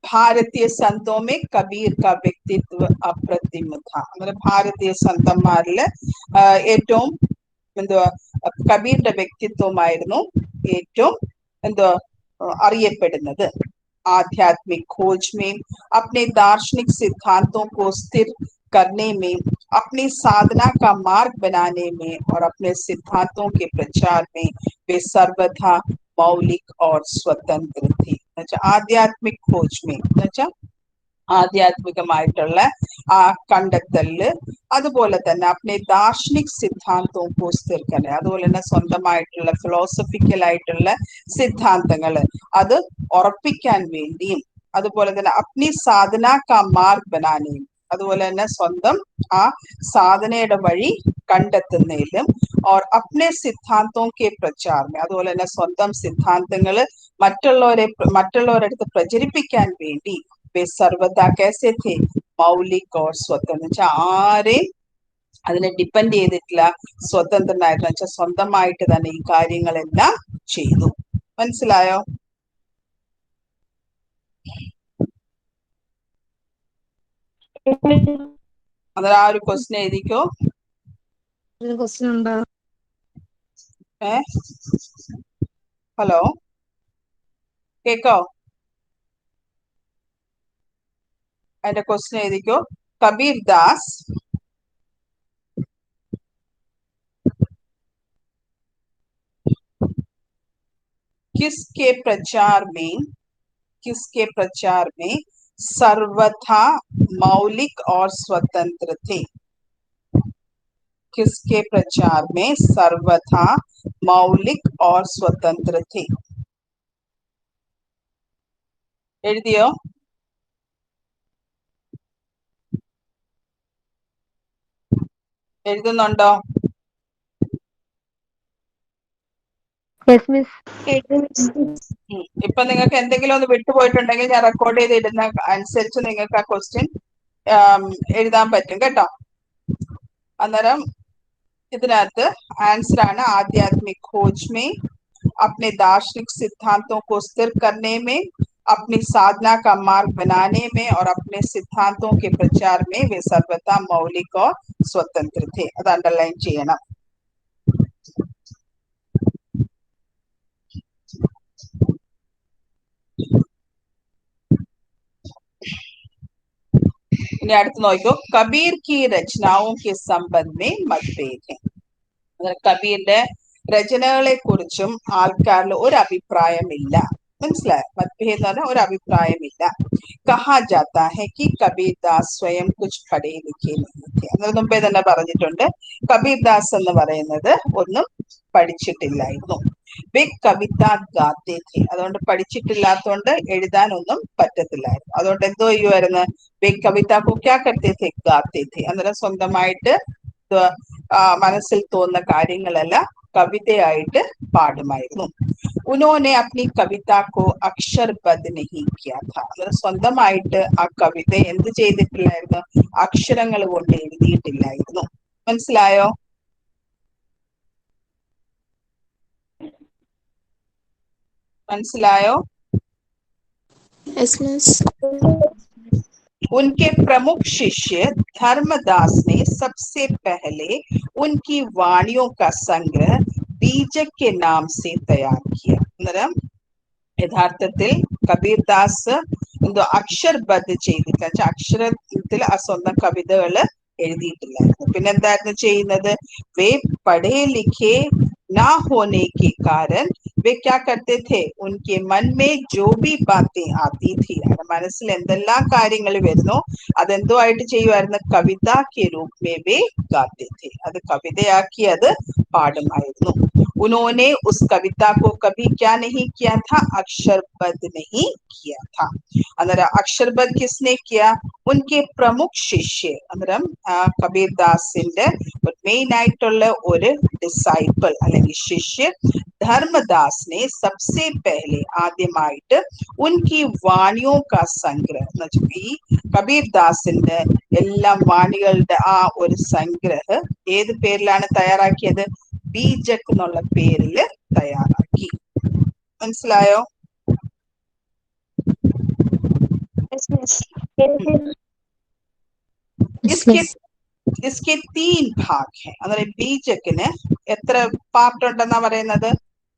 Speaker 1: भारतीय संतों में कबीर का व्यक्तित्व अप्रतिम था. അങ്ങനെ ഭാരതീയ സന്തന്മാരില് ഏറ്റവും എന്തുവാ കബീറിന്റെ വ്യക്തിത്വമായിരുന്നു ഏറ്റവും എന്തുവാ അറിയപ്പെടുന്നത്. आध्यात्मिक खोज में अपने दार्शनिक सिद्धांतों को स्थिर करने में, अपनी साधना का मार्ग बनाने में और अपने सिद्धांतों के प्रचार में वे सर्वथा मौलिक और स्वतंत्र थे. ആധ്യാത്മിക് ഖോജ് में എന്നുവെച്ചാൽ ആധ്യാത്മികമായിട്ടുള്ള ആ കണ്ടെത്തലില്, അതുപോലെ തന്നെ അപ്നെ ദാർശനിക് സിദ്ധാന്തവും സ്ഥിരക്കല്, അതുപോലെ തന്നെ സ്വന്തമായിട്ടുള്ള ഫിലോസഫിക്കൽ ആയിട്ടുള്ള സിദ്ധാന്തങ്ങള് അത് ഉറപ്പിക്കാൻ വേണ്ടിയും, അതുപോലെ തന്നെ അപ്നി സാധന കാ മാർഗ് ബനാനെയും, അതുപോലെ തന്നെ സ്വന്തം ആ സാധനയുടെ വഴി കണ്ടെത്തുന്നതിലും, ഓർ അപ്നെ സിദ്ധാന്തവും കെ പ്രചാരം, അതുപോലെ തന്നെ സ്വന്തം സിദ്ധാന്തങ്ങള് മറ്റുള്ളവരുടെ അടുത്ത് പ്രചരിപ്പിക്കാൻ വേണ്ടി സർവത कैसे थे? മൗലിക് ഓർ സ്വതന്ത്ര, ആരെയും അതിനെ ഡിപ്പെൻഡ് ചെയ്തിട്ടില്ല, സ്വതന്ത്രനായിരുന്നു. വെച്ചാൽ സ്വന്തമായിട്ട് തന്നെ ഈ കാര്യങ്ങളെല്ലാം ചെയ്തു. മനസ്സിലായോ? അന്നേരം ആ ഒരു ക്വസ്റ്റ്യൻ എഴുതിക്കോ.
Speaker 2: ക്വസ്റ്റ്യൻ ഉണ്ടോ?
Speaker 1: ഹലോ, കേക്കോ? അതിന്റെ ക്വസ്റ്റ്യൻ എഴുതിക്കോ. കബീർ ദാസ് किसके प्रचार में सर्वथा मौलिक और स्वतंत्र थे? किसके प्रचार में सर्वथा मौलिक और स्वतंत्र थे? എഴുതിയോ? എഴുതുന്നുണ്ടോ? ഇപ്പൊ നിങ്ങൾക്ക് എന്തെങ്കിലും ഒന്ന് വിട്ടുപോയിട്ടുണ്ടെങ്കിൽ ഞാൻ റെക്കോർഡ് ചെയ്ത് ഇടുന്ന അനുസരിച്ച് നിങ്ങൾക്ക് ആ ക്വസ്റ്റ്യൻ എഴുതാൻ പറ്റും കേട്ടോ. അന്നേരം ഇതിനകത്ത് ആൻസർ ആണ് आध्यात्मिक खोज में, अपने दार्शनिक सिद्धांतों को स्थिर करने में, अपनी साधना का मार्ग बनाने में और अपने सिद्धांतों के प्रचार में वे सर्वथा मौलिक और स्वतंत्र थे. അത് അണ്ടർലൈൻ ചെയ്യണം. ഇനി അടുത്ത് നോക്കിയോ, കബീർ കി രചനാओं के संबंध में मतभेद है. കബീറിന്റെ രചനകളെ കുറിച്ചും ആൾക്കാരിൽ ഒരു അഭിപ്രായമില്ല. മനസ്സിലായോ? മത്ഭേദം എന്ന് പറഞ്ഞാൽ ഒരു അഭിപ്രായമില്ല. കഹാ ജാത്താ ഹെ കി കബീർ ദാസ് സ്വയം കുച്ച് പഠേ ലിഖേ നഹീ थे. അത് മുമ്പേ തന്നെ പറഞ്ഞിട്ടുണ്ട്. കബീർ ദാസ് എന്ന് പറയുന്നത് ഒന്നും പഠിച്ചിട്ടില്ലായിരുന്നു. വേ കവിത ഗാത്തെ थे. അതുകൊണ്ട് പഠിച്ചിട്ടില്ലാത്തതുകൊണ്ട് എഴുതാനൊന്നും പറ്റത്തില്ലായിരുന്നു. അതുകൊണ്ട് എന്തോ ചെയ്യുമായിരുന്നു, വേ കവിത കോ ക്യാ കർത്തെ थे ഗാത്തെ थे. അന്നേരം സ്വന്തമായിട്ട് മനസ്സിൽ തോന്നുന്ന കാര്യങ്ങളെല്ലാം കവിതയായിട്ട് പാടുമായിരുന്നു. ഉനോനെ അപ്നി കവിതക്കോ അക്ഷർബദ്ധ നഹീ കിയാ ഥാ. അന്നേരം സ്വന്തമായിട്ട് ആ കവിത എന്ത് ചെയ്തിട്ടില്ലായിരുന്നു, അക്ഷരങ്ങൾ കൊണ്ട് എഴുതിയിട്ടില്ലായിരുന്നു. മനസ്സിലായോ? മനസ്സിലായോ?
Speaker 2: Yes, miss.
Speaker 1: उनके प्रमुख शिष्य धर्मदास ने सबसे पहले उनकी वाणियों का संग्रह बीजक के नाम से तैयार किया. അന്നേരം യഥാർത്ഥത്തിൽ കബീർ ദാസ് എന്തോ അക്ഷർബദ്ധ ചെയ്തിട്ടില്ല, അക്ഷരത്തിൽ ആ സ്വന്തം കവിതകള് എഴുതിയിട്ടില്ലായിരുന്നു. പിന്നെന്തായിരുന്നു ചെയ്യുന്നത്, വേ പഠേ ലിഖേ ना होने के कारण वे क्या करते थे, उनके मन में जो भी बातें आती थी, മനസ്സിൽ എന്തെല്ലാം കാര്യങ്ങൾ വരുന്നോ അതെന്തോ ആയിട്ട് ചെയ്യുമായിരുന്നു, കവിത के रूप में वे गाते थे. അത് കവിതയാക്കി അത് പാടുമായിരുന്നു. उन्होंने उस कविता को कभी क्या नहीं किया था, अक्षरबद्ध नहीं किया था. अनरा अक्षरबद्ध किसने किया, उनके प्रमुख शिष्य. अनरम कबीर दासिന്റെ മെയിൻ ആയിട്ടുള്ള ഒരു ഡിസൈപ്പിൾ അല്ലെങ്കിൽ ശിഷ്യ ധർമ്മദാസ് ने सबसे पहले ആദ്യമായിട്ട് उनकी वाणियों का संग्रह എന്ന് വെച്ചാൽ ഈ കബീർ ദാസിന്റെ എല്ലാ വാണികളുടെ ആ ഒരു സംഗ്രഹം ഏത് പേരിലാണ് തയ്യാറാക്കിയത്, ബീജക് എന്നുള്ള പേരിൽ തയ്യാറാക്കി. മനസ്സിലായോ?
Speaker 2: Yes, miss.
Speaker 1: इसके इसके 3 भाग हैं. അന്നേരം ബീജക്കിന് എത്ര പാർട്ട് ഉണ്ടെന്നാ പറയുന്നത്,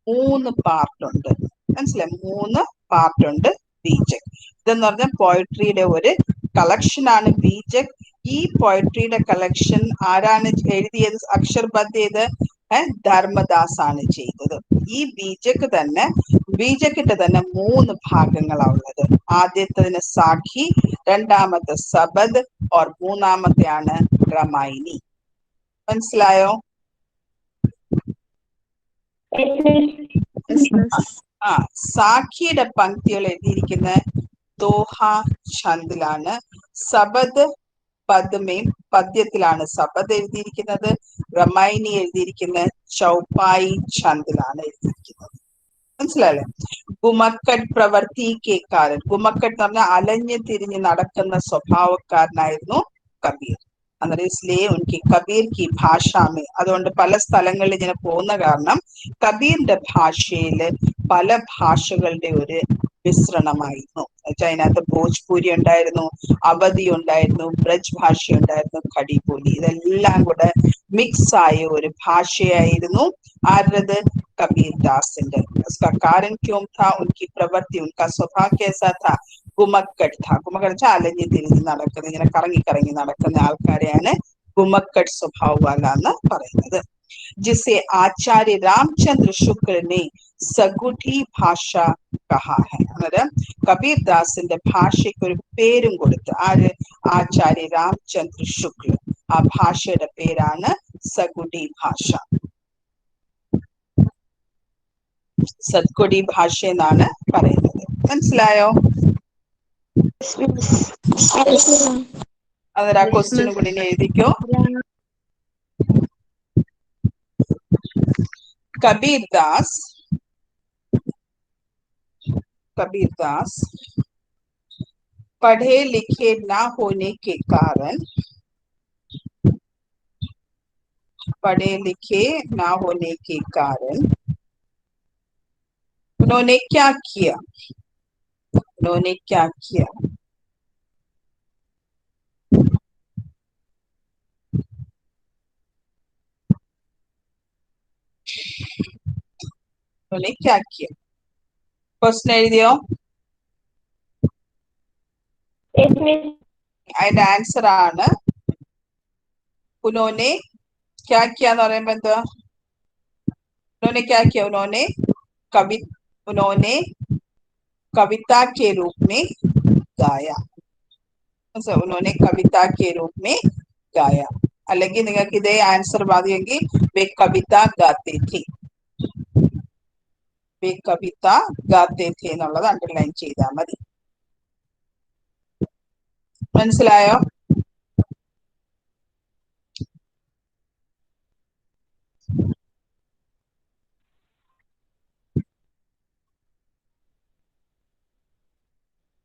Speaker 1: 3 പാർട്ട് ഉണ്ട്. മനസ്സിലായി? 3 പാർട്ട് ഉണ്ട് ബീജക്. ഇതെന്ന് പറഞ്ഞാൽ പോയട്രിയുടെ ഒരു കളക്ഷൻ ആണ് ബീജക്. ഈ പോയട്രിയുടെ കളക്ഷൻ ആരാണ് എഴുതിയത്, അക്ഷർബദ്ധ ചെയ്ത് ധർമ്മദാസ് ആണ് ചെയ്തത്. ഈ ബീജക്കിന്റെ തന്നെ 3 ഭാഗങ്ങളാണ് ഉള്ളത്. ആദ്യത്തേതിന് സാഖി, രണ്ടാമത്തെ സബദ്, और മൂന്നാമത്തെയാണ് റമായിനി. മനസ്സിലായോ?
Speaker 2: Yes, miss.
Speaker 1: ആ സാഖിയുടെ പങ്ക്തികൾ എഴുതിയിരിക്കുന്ന ദോഹ ഛന്ദിലാണ്. സബദ് പദ്മയും പദ്യത്തിലാണ് സബദ് എഴുതിയിരിക്കുന്നത്. റമായിനി എഴുതിയിരിക്കുന്നത് ചൗപ്പായി ഛന്ദിലാണ് എഴുതിയിരിക്കുന്നത്. മനസ്സിലായല്ലേ? ഗുമക്കട്ട് പ്രവർത്തി കേക്കാരൻ. ഗുമക്കട്ട് എന്ന് പറഞ്ഞാൽ അലഞ്ഞ് തിരിഞ്ഞ് നടക്കുന്ന സ്വഭാവക്കാരനായിരുന്നു കബീർ. അന്നേരം ഇസ്ലിയെ ഉൻകി കബീർ കി ഭാഷാമേ, അതുകൊണ്ട് പല സ്ഥലങ്ങളിൽ ഇങ്ങനെ പോകുന്ന കാരണം കബീറിന്റെ ഭാഷയില് പല ഭാഷകളുടെ ഒരു മിശ്രണമായിരുന്നു. അതിനകത്ത് ഭോജ്പൂരി ഉണ്ടായിരുന്നു, അവധി ഉണ്ടായിരുന്നു, ബ്രജ് ഭാഷ ഉണ്ടായിരുന്നു, ഖടിബോലി, ഇതെല്ലാം കൂടെ മിക്സ് ആയ ഒരു ഭാഷയായിരുന്നു ആരുടേത്, कबीर दासिന്റെ. उसका कारण क्यों था, उनकी प्रवृत्ति, उनका स्वभाव कैसा था, ഗുമക്കട്ട് था. ഗുമക്കട്ട് വെച്ചാൽ അലഞ്ഞു തിരിഞ്ഞ് നടക്കുന്ന, ഇങ്ങനെ കറങ്ങി കറങ്ങി നടക്കുന്ന ആൾക്കാരെയാണ് ഗുമക്കട്ട് സ്വഭാവവാല എന്ന് പറയുന്നത്. जिसे आचार्य रामचंद्र शुक्ल ने സഗുഠി ഭാഷ കഹാ ഹെ. അന്നേരം കബീർ ദാസിന്റെ ഭാഷയ്ക്ക് ഒരു പേരും കൊടുത്ത് ആര്, ആചാര്യ രാംചന്ദ്ര ശുക്ല. ആ ഭാഷയുടെ പേരാണ് സഗുഠി ഭാഷ. സദ്കൊടി ഭാഷ എന്നാണ് പറയുന്നത്. മനസ്സിലായോ? അതൊരു ആ ക്വസ്റ്റ്യനും കൂടി എഴുതിക്കോ. कबीर दास पढ़े लिखे ना होने के कारण उन्होंने क्या किया, क्वेश्चन എഴുതിയോ? അതിന്റെ ആൻസർ ആണ് ഉനോനെ ക്യാ ക്യാ എന്ന് പറയുമ്പോ എന്തുവാ? उन्होंने क्या किया? उन्होंने कविता के रूप में गाया. उन्होंने कविता के रूप में गाया. അല്ലെങ്കിൽ നിങ്ങൾക്ക് ഇതേ ആൻസർ മതിയെങ്കിൽ വേ കവിത ഗാത്തെ थे. വേ കവിത ഗാത്തെ थे എന്നുള്ളത് അണ്ടർലൈൻ ചെയ്താൽ മതി. മനസ്സിലായോ?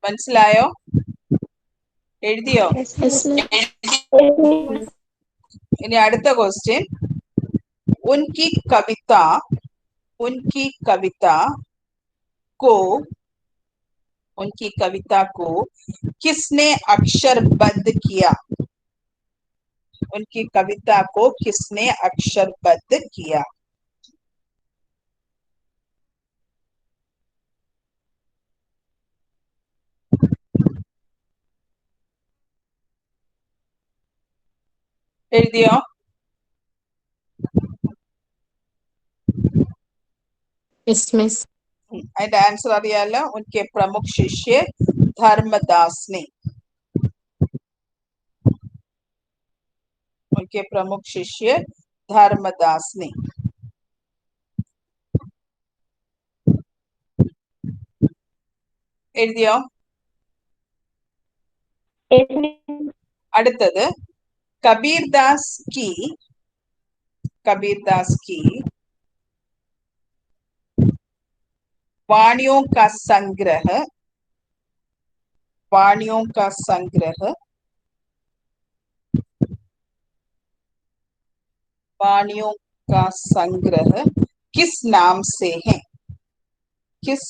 Speaker 1: മനസ്സിലായോ? എഴുതിയോ?
Speaker 2: Yes, miss.
Speaker 1: ഇനി അടുത്ത ക്വസ്റ്റ്യൻ. उनकी कविता को किसने अक्षरबद्ध किया? उनकी कविता को किसने अक्षरबद्ध किया? എഴുതിയോ?
Speaker 2: Yes, miss.
Speaker 1: അതിന്റെ ആൻസർ അറിയാലോ. उनके प्रमुख शिष्य धर्मदास ने. उनके प्रमुख शिष्य धर्मदास ने. എഴുതിയോ? അടുത്തത് कबीरदास की वाणियों का संग्रह किस नाम से है? किस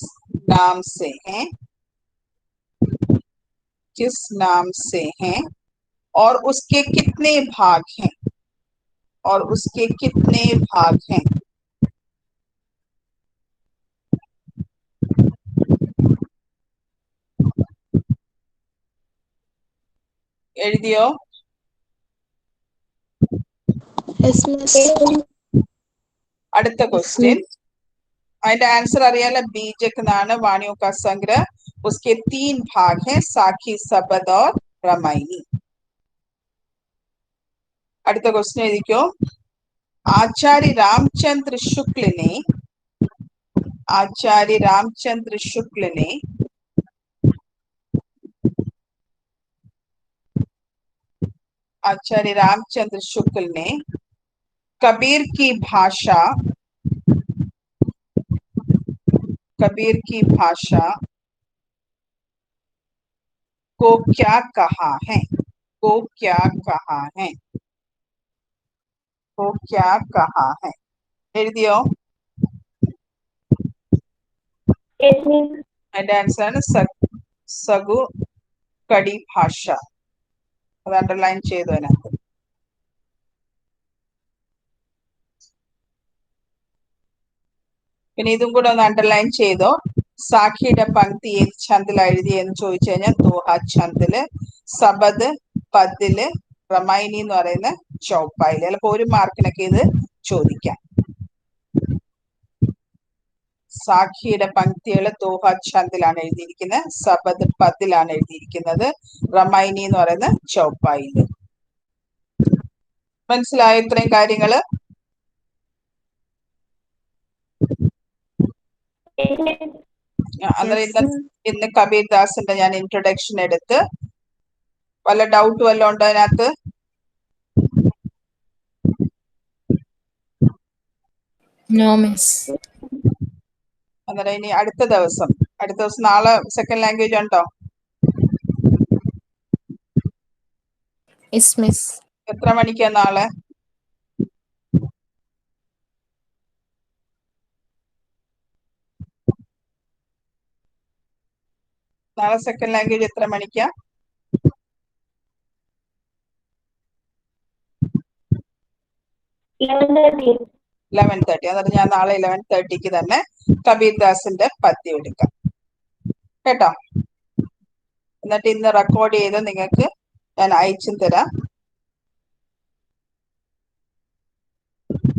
Speaker 1: नाम से हैं और उसके कितने भाग हैं? എഴുതിയോ?
Speaker 2: Yes, miss.
Speaker 1: അടുത്ത ക്വസ്റ്റ്യൻ. അതിന്റെ ആൻസർ അറിയാലോ. बीजक नाना वाणियों का संग्रह. उसके 3 भाग हैं, साखी, सबद और रामायणी. അടുത്ത ക്വസ്റ്റ്യൻ എഴുതിക്കോ. आचार्य रामचंद्र शुक्ल ने कबीर की भाषा को क्या कहा है? എഴുതിയോ? അതിന്റെ ആൻസർ ആണ് സഗു കടി ഭാഷ. അത് അണ്ടർലൈൻ ചെയ്തു അതിനകത്ത്. പിന്നെ ഇതും കൂടെ ഒന്ന് അണ്ടർലൈൻ ചെയ്തോ. സാഖിയുടെ പങ്ക്തി ഏത് ഛന്ദിലാ എഴുതിയെന്ന് ചോദിച്ചു കഴിഞ്ഞാൽ ദോഹ ഛന്ദില്, സബദ് പദില്, റമൈനി എന്ന് പറയുന്ന ചൗപ്പായില്. ചിലപ്പോ 1 മാർക്കിനൊക്കെ ഇത് ചോദിക്കാം. സാഖിയുടെ പങ്ക്തികൾ ദോഹ ഛന്ദിലാണ് എഴുതിയിരിക്കുന്നത്, സബദ് പദിലാണ് എഴുതിയിരിക്കുന്നത്, റമൈനി എന്ന് പറയുന്ന ചൗപ്പായില്. മനസ്സിലായോ ഇത്രയും കാര്യങ്ങള്? അന്നേരം ഇന്ന് കബീർദാസിന്റെ ഞാൻ ഇൻട്രൊഡക്ഷൻ എടുത്ത് വല്ല ഡൗട്ട് വല്ലതും ഉണ്ടോ അതിനകത്ത്?
Speaker 2: No, miss.
Speaker 1: അന്നേരം ഇനി അടുത്ത ദിവസം നാളെ സെക്കൻഡ് ലാംഗ്വേജ് ഉണ്ടോ?
Speaker 2: Yes, miss.
Speaker 1: എത്ര മണിക്കാ നാളെ? നാളെ സെക്കൻഡ് ലാംഗ്വേജ് എത്ര മണിക്കാ? 11:30. അന്നേരം ഞാൻ നാളെ 11:30 തന്നെ കബീർദാസിന്റെ പദ്യം എടുക്കാം കേട്ടോ. എന്നിട്ട് ഇന്ന് റെക്കോർഡ് ചെയ്ത് നിങ്ങൾക്ക് ഞാൻ അയച്ചും തരാം.